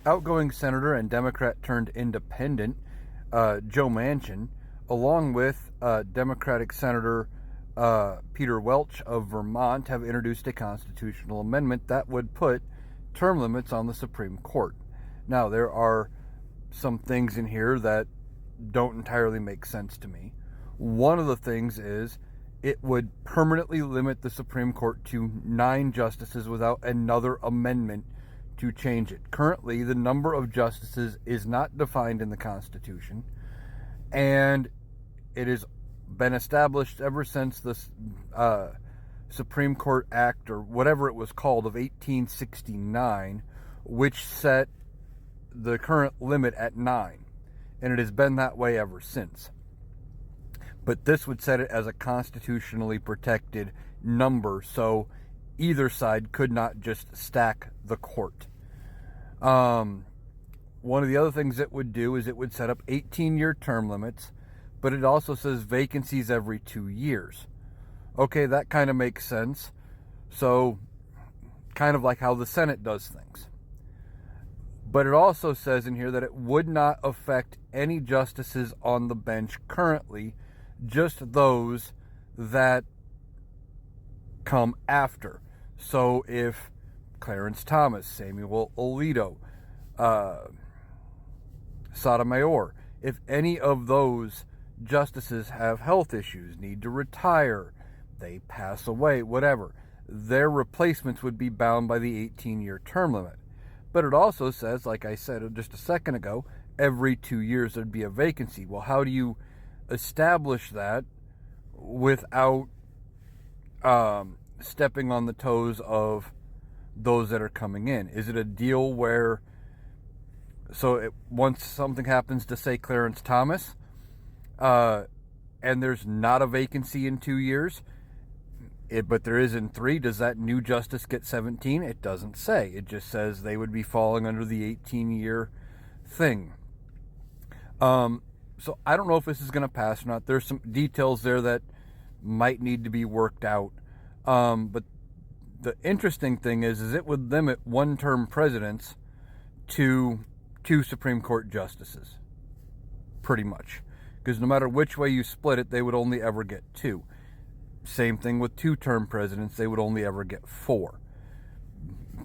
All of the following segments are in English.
outgoing senator and Democrat turned independent Joe Manchin, along with Democratic Senator Peter Welch of Vermont, have introduced a constitutional amendment that would put term limits on the Supreme Court. Now, there are some things in here that don't entirely make sense to me. One of the things is it would permanently limit the Supreme Court to 9 justices without another amendment to change it. Currently, the number of justices is not defined in the Constitution, and it has been established ever since the Supreme Court Act, or whatever it was called, of 1869, which set the current limit at 9, and it has been that way ever since. But this would set it as a constitutionally protected number, so either side could not just stack the court. One of the other things it would do is it would set up 18-year term limits, but it also says vacancies every 2 years. Okay, that kind of makes sense. So, kind of like how the Senate does things. But it also says in here that it would not affect any justices on the bench currently, just those that come after. So if Clarence Thomas, Samuel Alito, Sotomayor, if any of those justices have health issues, need to retire, they pass away, whatever, their replacements would be bound by the 18-year term limit. But it also says, like I said just a second ago, every 2 years there'd be a vacancy. Well, how do you establish that without stepping on the toes of those that are coming in? Is it a deal where, once something happens to, say, Clarence Thomas, and there's not a vacancy in 2 years, but there is in 3, does that new justice get 17? It doesn't say. It just says they would be falling under the 18-year thing. So I don't know if this is going to pass or not. There's some details there that might need to be worked out. But the interesting thing is it would limit one-term presidents to 2 Supreme Court justices, pretty much. Because no matter which way you split it, they would only ever get 2. Same thing with 2-term presidents, they would only ever get 4.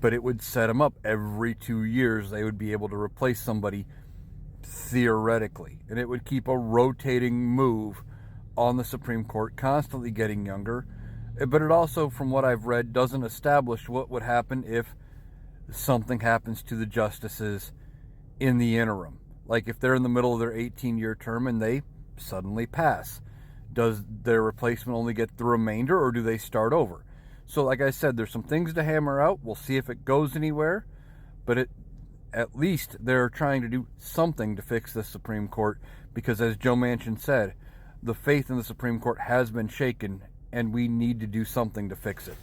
But it would set them up every 2 years. They would be able to replace somebody theoretically. And it would keep a rotating move on the Supreme Court, constantly getting younger. But it also, from what I've read, doesn't establish what would happen if something happens to the justices in the interim. Like if they're in the middle of their 18-year term and they suddenly pass. Does their replacement only get the remainder, or do they start over? So like I said, there's some things to hammer out. We'll see if it goes anywhere. But at least they're trying to do something to fix the Supreme Court, because as Joe Manchin said, the faith in the Supreme Court has been shaken, and we need to do something to fix it.